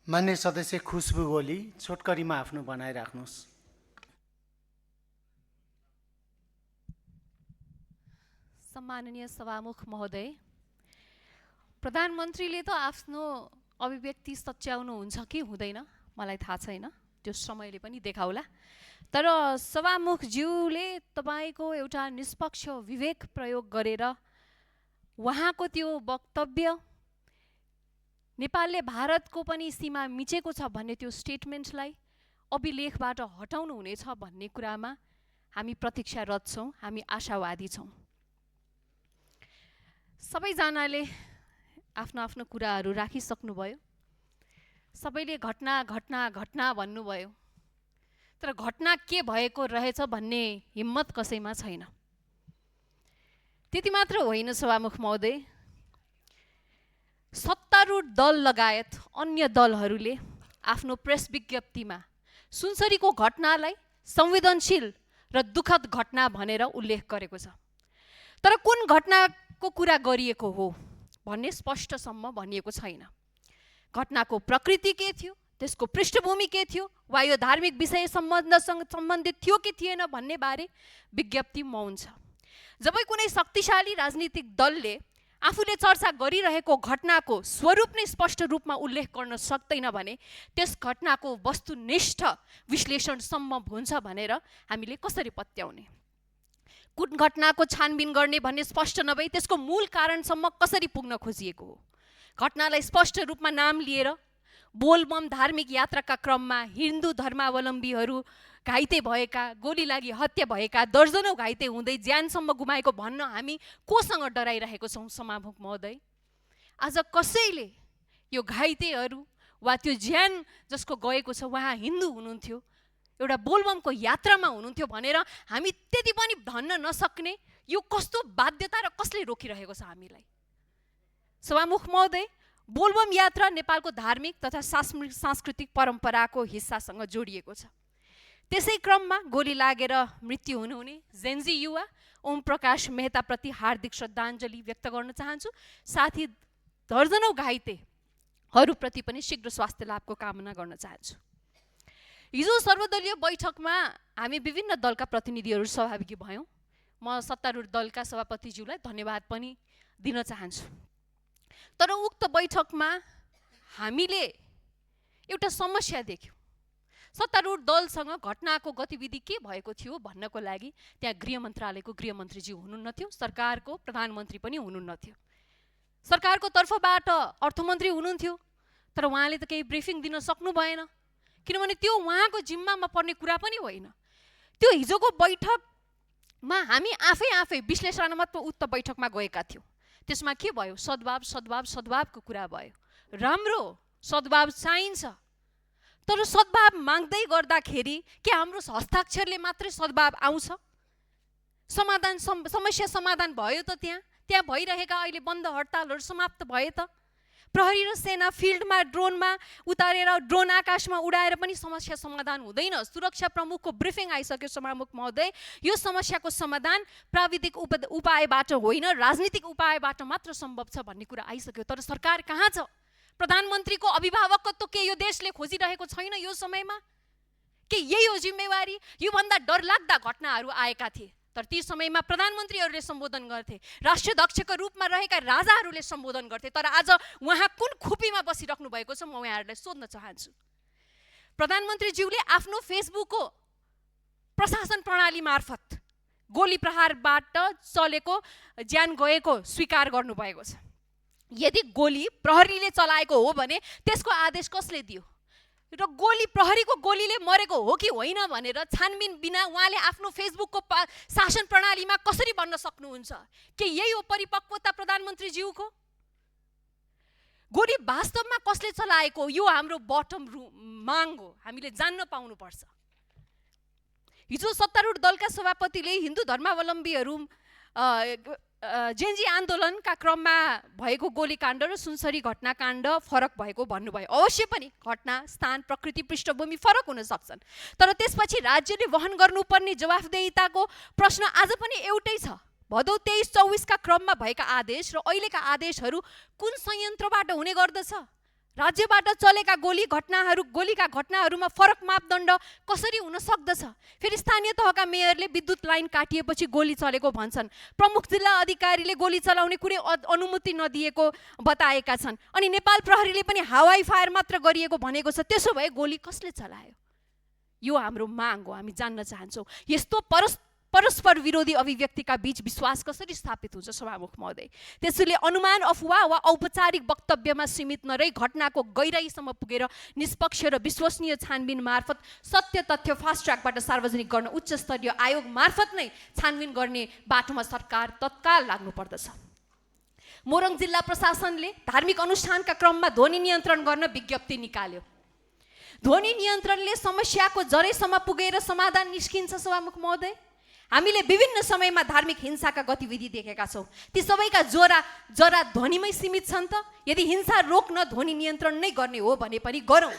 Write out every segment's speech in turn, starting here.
मान्य सदस्य खुशबु गोली छोटकरीमा आफ्नो बनाइराख्नुहोस्। सम्माननीय सभामुख महोदय, प्रधानमन्त्रीले त आफ्नो अभिव्यक्ति सच्याउनुहुन्छ कि हुँदैन मलाई थाहा छैन, त्यो समयले पनि देखाउला। तर सभामुखज्यूले तपाईको एउटा निष्पक्ष विवेक प्रयोग गरेर उहाँको त्यो वक्तव्य नेपालले भारतको पनि सीमा मिचेको छ भन्ने त्यो स्टेटमेन्टलाई अभिलेखबाट हटाउनु हुनेछ भन्ने कुरामा हामी प्रतीक्षारत छौँ, हामी आशावादी छौँ। सबैजनाले आफ्नो आफ्नो कुराहरू राखिसक्नुभयो। सबैले घटना घटना घटना भन्नुभयो, तर घटना के भएको रहेछ भन्ने हिम्मत कसैमा छैन। त्यति मात्र होइन सभामुख महोदय, सत्तारूढ दल लगायत अन्य दलहरूले आफ्नो प्रेस विज्ञप्तिमा सुनसरीको घटनालाई संवेदनशील र दुःखद घटना भनेर उल्लेख गरेको छ। तर कुन घटनाको कुरा गरिएको हो भन्ने स्पष्टसम्म भनिएको छैन। घटनाको प्रकृति के थियो, त्यसको पृष्ठभूमि के थियो, वा यो धार्मिक विषय सम्बन्धसँग सम्बन्धित थियो कि थिएन भन्ने बारे विज्ञप्ति मौन छ। जब कुनै शक्तिशाली राजनीतिक दलले आफूले चर्चा गरिरहेको घटनाको स्वरूप नै स्पष्ट रूपमा उल्लेख गर्न सक्दैन भने त्यस घटनाको वस्तुनिष्ठ विश्लेषणसम्म हुन्छ भनेर हामीले कसरी पत्याउने? कुन घटनाको छानबिन गर्ने भन्ने स्पष्ट नभई त्यसको मूल कारणसम्म कसरी पुग्न खोजिएको हो? घटनालाई स्पष्ट रूपमा नाम लिएर बोलबम धार्मिक यात्राका क्रममा हिन्दू धर्मावलम्बीहरू घाइते भएका, गोली लागि हत्या भएका, दर्जनौं घाइते हुँदै ज्यानसम्म गुमाएको भन्न हामी कोसँग डराइरहेको छौँ सभामुख महोदय? आज कसैले यो घाइतेहरू वा त्यो ज्यान जसको गएको छ उहाँ हिन्दू हुनुहुन्थ्यो, एउटा बोलबमको यात्रामा हुनुहुन्थ्यो भनेर हामी त्यति पनि भन्न नसक्ने यो कस्तो बाध्यता र कसले रोकिरहेको छ हामीलाई? सभामुख महोदय, बोलबम यात्रा नेपालको धार्मिक तथा सांस्कृतिक परम्पराको हिस्सासँग जोडिएको छ। त्यसै क्रममा गोली लागेर मृत्यु हुनुहुने जेन्जी युवा ओम प्रकाश मेहताप्रति हार्दिक श्रद्धाञ्जली व्यक्त गर्न चाहन्छु। साथै दर्जनौं घाइतेहरूप्रति पनि शीघ्र स्वास्थ्य लाभको कामना गर्न चाहन्छु। हिजो सर्वदलीय बैठकमा हामी विभिन्न दलका प्रतिनिधिहरू सहभागी भयौँ। म सत्तारूढ दलका सभापतिज्यूलाई धन्यवाद पनि दिन चाहन्छु। तर उक्त बैठकमा हामीले एउटा समस्या देख्यौँ। सत्तारूढ दलसँग घटनाको गतिविधि के भएको थियो भन्नको लागि त्यहाँ गृह मन्त्रालयको गृहमन्त्रीज्यू हुनुहुन्नथ्यो, सरकारको प्रधानमन्त्री पनि हुनुहुन्नथ्यो, सरकारको तर्फबाट अर्थमन्त्री हुनुहुन्थ्यो, तर उहाँले त केही ब्रिफिङ दिन सक्नु भएन, किनभने त्यो उहाँको जिम्मामा पर्ने कुरा पनि होइन। त्यो हिजोको बैठकमा हामी आफै विश्लेषणात्मक उक्त बैठकमा गएका थियौँ। त्यसमा के भयो? सद्भावको कुरा भयो। राम्रो सद्भाव चाहिन्छ, तर सद्भाव माग्दै गर्दाखेरि के हाम्रो हस्ताक्षरले मात्रै सद्भाव आउँछ? समस्या समाधान भयो त? त्यहाँ भइरहेका अहिले बन्द हडतालहरू समाप्त भए त? प्रहरी र सेना फिल्डमा ड्रोनमा उतारेर ड्रोन आकाशमा उडाएर पनि समस्या समाधान हुँदैन। सुरक्षा प्रमुखको ब्रिफिङ आइसक्यो सभामुख महोदय। यो समस्याको समाधान प्राविधिक उपायबाट होइन, राजनीतिक उपायबाट मात्र सम्भव छ भन्ने कुरा आइसक्यो। तर सरकार कहाँ छ? प्रधानमन्त्रीको अभिभावकत्व के यो देशले खोजिरहेको छैन यो समयमा? के यही हो जिम्मेवारी? योभन्दा डरलाग्दा घटनाहरू आएका थिए, तर ती समयमा प्रधानमन्त्रीहरूले सम्बोधन गर्थे, राष्ट्राध्यक्षको रूपमा रहेका राजाहरूले सम्बोधन गर्थे। तर आज उहाँ कुन खुपीमा बसिराख्नु भएको छ म उहाँहरूलाई सोध्न चाहन्छु। प्रधानमन्त्रीज्यूले आफ्नो फेसबुकको प्रशासन प्रणाली मार्फत गोली प्रहारबाट चलेको ज्यान गएको स्वीकार गर्नुभएको छ। यदि गोली प्रहरीले चलाएको हो भने त्यसको आदेश कसले दियो र गोली प्रहरीको गोलीले मरेको हो कि होइन भनेर छानबिन बिना उहाँले आफ्नो फेसबुकको शासन प्रणालीमा कसरी भन्न सक्नुहुन्छ? के यही हो परिपक्वता प्रधानमन्त्रीज्यूको? गोली वास्तवमा कसले चलाएको यो हाम्रो बटम माग हो, हामीले जान्न पाउनुपर्छ। हिजो सत्तारूढ दलका सभापतिले हिन्दू धर्मावलम्बीहरू जेन्जी आन्दोलनका क्रममा भएको गोलीकाण्ड र सुनसरी घटनाकाण्ड फरक भएको भन्नुभयो। अवश्य पनि घटना, स्थान, प्रकृति, पृष्ठभूमि फरक हुन सक्छन्, तर त्यसपछि राज्यले वहन गर्नुपर्ने जवाफदेहिताको प्रश्न आज पनि एउटै छ। भदौ 23-24 का क्रममा भएका आदेश र अहिलेका आदेशहरू कुन संयन्त्रबाट हुने गर्दछ? राज्यबाट चलेका गोलीका घटनाहरूमा फरक मापदण्ड कसरी हुन सक्दछ? फेरि स्थानीय तहका मेयरले विद्युत लाइन काटिएपछि गोली चलेको भन्छन्। प्रमुख जिल्ला अधिकारीले गोली चलाउने कुनै अनुमति नदिएको बताएका छन्। अनि नेपाल प्रहरीले पनि हवाई फायर मात्र गरिएको भनेको छ। त्यसो भए गोली कसले चलायो? यो हाम्रो माग हो। हामी जान्न चाहन्छौँ यस्तो परस्पर विरोधी अभिव्यक्तिका बीच विश्वास कसरी स्थापित हुन्छ सभामुख महोदय? त्यसैले अनुमान, अफवाह वा औपचारिक वक्तव्यमा सीमित नरही घटनाको गहिराईसम्म पुगेर निष्पक्ष र विश्वसनीय छानबिन मार्फत सत्य तथ्य फास्ट ट्र्याकबाट सार्वजनिक गर्न उच्च स्तरीय आयोग मार्फत नै छानबिन गर्ने बाटोमा सरकार तत्काल लाग्नुपर्दछ। मोरङ जिल्ला प्रशासनले धार्मिक अनुष्ठानका क्रममा ध्वनि नियन्त्रण गर्न विज्ञप्ति निकाल्यो। ध्वनि नियन्त्रणले समस्याको जरैसम्म पुगेर समाधान निस्किन्छ सभामुख महोदय? हामीले विभिन्न समयमा धार्मिक हिंसाका गतिविधि देखेका छौँ। ती सबैका जरा ध्वनिमै सीमित छन् त? यदि हिंसा रोक्न ध्वनि नियन्त्रण नै गर्ने हो भने पनि गरौँ,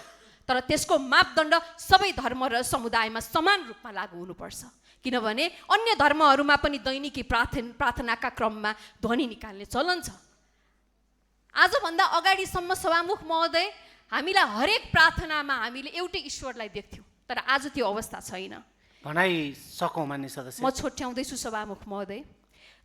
तर त्यसको मापदण्ड सबै धर्म र समुदायमा समान रूपमा लागू हुनुपर्छ। किनभने अन्य धर्महरूमा पनि दैनिकी प्रार्थनाका क्रममा ध्वनि निकाल्ने चलन छ। आजभन्दा अगाडिसम्म सभामुख महोदय हामीलाई हरेक प्रार्थनामा हामीले एउटै ईश्वरलाई देख्थ्यौँ, तर आज त्यो अवस्था छैन। भनाइ सकौँ मान्य सदस्य। म छोट्याउँदैछु सभामुख महोदय।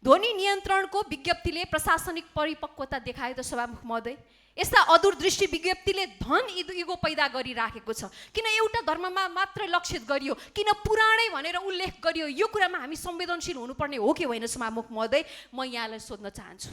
ध्वनि नियन्त्रणको विज्ञप्तिले प्रशासनिक परिपक्वता देखायो त सभामुख महोदय? यस्ता अदूरदृष्टि विज्ञप्तिले धन इगो पैदा गरिराखेको छ। किन एउटा धर्ममा मात्र लक्षित गरियो? किन पुराणै भनेर उल्लेख गरियो? यो कुरामा हामी संवेदनशील हुनुपर्ने हो कि होइन सभामुख महोदय? म यहाँलाई सोध्न चाहन्छु।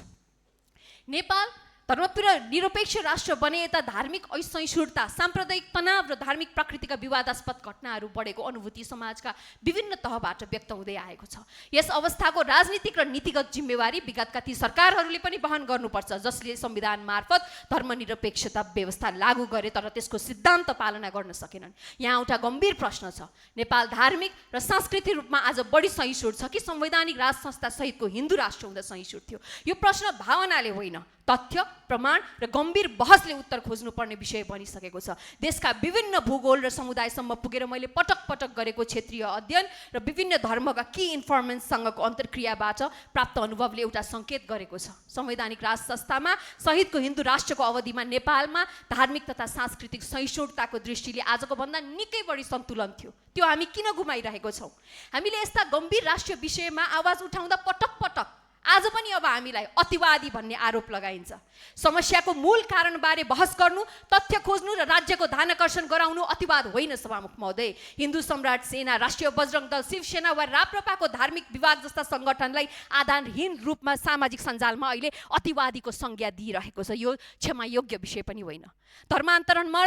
नेपाल धर्मनिरपेक्ष राष्ट्र बने यता धार्मिक असहिष्णुता, साम्प्रदायिक तनाव र धार्मिक प्रकृतिका विवादास्पद घटनाहरू बढेको अनुभूति समाजका विभिन्न तहबाट व्यक्त हुँदै आएको छ। यस अवस्थाको राजनीतिक र नीतिगत जिम्मेवारी विगतका ती सरकारहरूले पनि वहन गर्नुपर्छ जसले संविधान मार्फत धर्मनिरपेक्षता व्यवस्था लागू गरे तर त्यसको सिद्धान्त पालना गर्न सकेनन्। यहाँ एउटा गम्भीर प्रश्न छ। नेपाल धार्मिक र सांस्कृतिक रूपमा आज बढी सहिष्णु छ कि संवैधानिक राज संस्था सहितको हिन्दू राष्ट्र हुँदा सहिष्णु थियो? यो प्रश्न भावनाले होइन, तथ्य, प्रमाण र गम्भीर बहसले उत्तर खोज्नुपर्ने विषय बनिसकेको छ। देशका विभिन्न भूगोल र समुदायसम्म पुगेर मैले पटक पटक गरेको क्षेत्रीय अध्ययन र विभिन्न धर्मका की इन्फर्मेन्ससँगको अन्तर्क्रियाबाट प्राप्त अनुभवले एउटा सङ्केत गरेको छ। संवैधानिक राज संस्थामा सहितको हिन्दू राष्ट्रको अवधिमा नेपालमा धार्मिक तथा सांस्कृतिक सहिष्णुताको दृष्टिले आजको भन्दा निकै बढी सन्तुलन थियो। त्यो हामी किन गुमाइरहेको छौँ? हामीले यस्ता गम्भीर राष्ट्रिय विषयमा आवाज उठाउँदा पटक पटक आज पनि अब हामीलाई अतिवादी भन्ने आरोप लगाइन्छ। समस्याको मूल कारणबारे बहस गर्नु, तथ्य खोज्नु र राज्यको ध्यानाकर्षण गराउनु अतिवाद होइन सभामुख महोदय। हिन्दू सम्राट सेना, राष्ट्रिय बजरंग दल, शिवसेना वा राप्रपाको धार्मिक विवाद जस्ता सङ्गठनलाई आधारहीन रूपमा सामाजिक सञ्जालमा अहिले अतिवादीको संज्ञा दिइरहेको छ। यो क्षमायोग्य विषय पनि होइन। धर्मान्तरणमा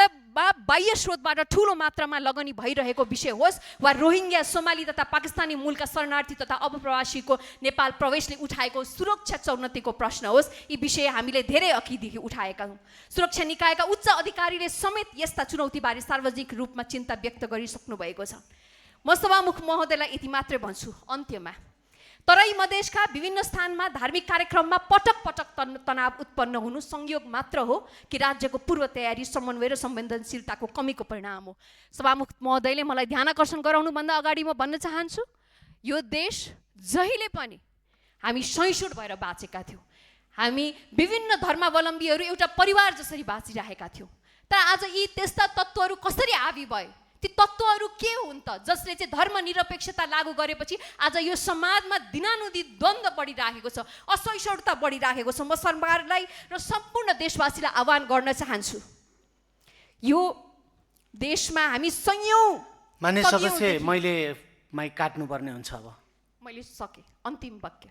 बाह्य स्रोतबाट ठुलो मात्रामा लगनी भइरहेको विषय होस् वा रोहिङ्ग्या, सोमाली तथा पाकिस्तानी मूलका शरणार्थी तथा अप्रवासीको नेपाल प्रवेशले उठाएको सुरक्षा चुनौतीको प्रश्न होस्, यी विषय हामीले धेरै अघिदेखि उठाएका हौँ। सुरक्षा निकायका उच्च अधिकारीले समेत यस्ता चुनौतीबारे सार्वजनिक रूपमा चिन्ता व्यक्त गरिसक्नु भएको छ। म सभामुख महोदयलाई यति मात्रै भन्छु अन्त्यमा, तराई मधेसका विभिन्न स्थानमा धार्मिक कार्यक्रममा पटक पटक तनाव उत्पन्न हुनु संयोग मात्र हो कि राज्यको पूर्व तयारी, समन्वय र संवेदनशीलताको कमीको परिणाम हो? सभामुख महोदयले मलाई ध्यानाकर्षण गराउनुभन्दा अगाडि म भन्न चाहन्छु, यो देश जहिले पनि हामी सहिष्णु भएर बाँचेका थियौँ। हामी विभिन्न धर्मावलम्बीहरू एउटा परिवार जसरी बाँचिरहेका थियौँ। तर आज यी त्यस्ता तत्त्वहरू कसरी हावी भए? ती तत्त्वहरू के हुन् त जसले चाहिँ धर्मनिरपेक्षता लागू गरेपछि आज यो समाजमा दिनानुदिन द्वन्द्व बढिराखेको छ, असहिष्णुता बढिराखेको छ? म सरकारलाई र सम्पूर्ण देशवासीलाई आह्वान गर्न चाहन्छु, यो देशमा हामी सयौँ मान्य सदस्य, मैले माइक काट्नुपर्ने हुन्छ। अब मैले सकेँ। अन्तिम वाक्य,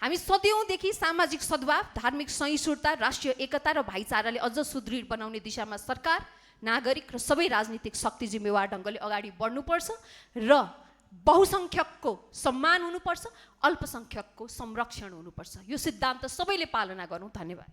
हामी सदैवदेखि सामाजिक सद्भाव, धार्मिक सहिष्णुता, राष्ट्रिय एकता र भाइचाराले अझ सुदृढ बनाउने दिशामा सरकार, नागरिक र सबै राजनीतिक शक्ति जिम्मेवार ढङ्गले अगाडि बढ्नुपर्छ र बहुसङ्ख्यकको सम्मान हुनुपर्छ, अल्पसङ्ख्यकको संरक्षण हुनुपर्छ। यो सिद्धान्त सबैले पालना गरौँ। धन्यवाद।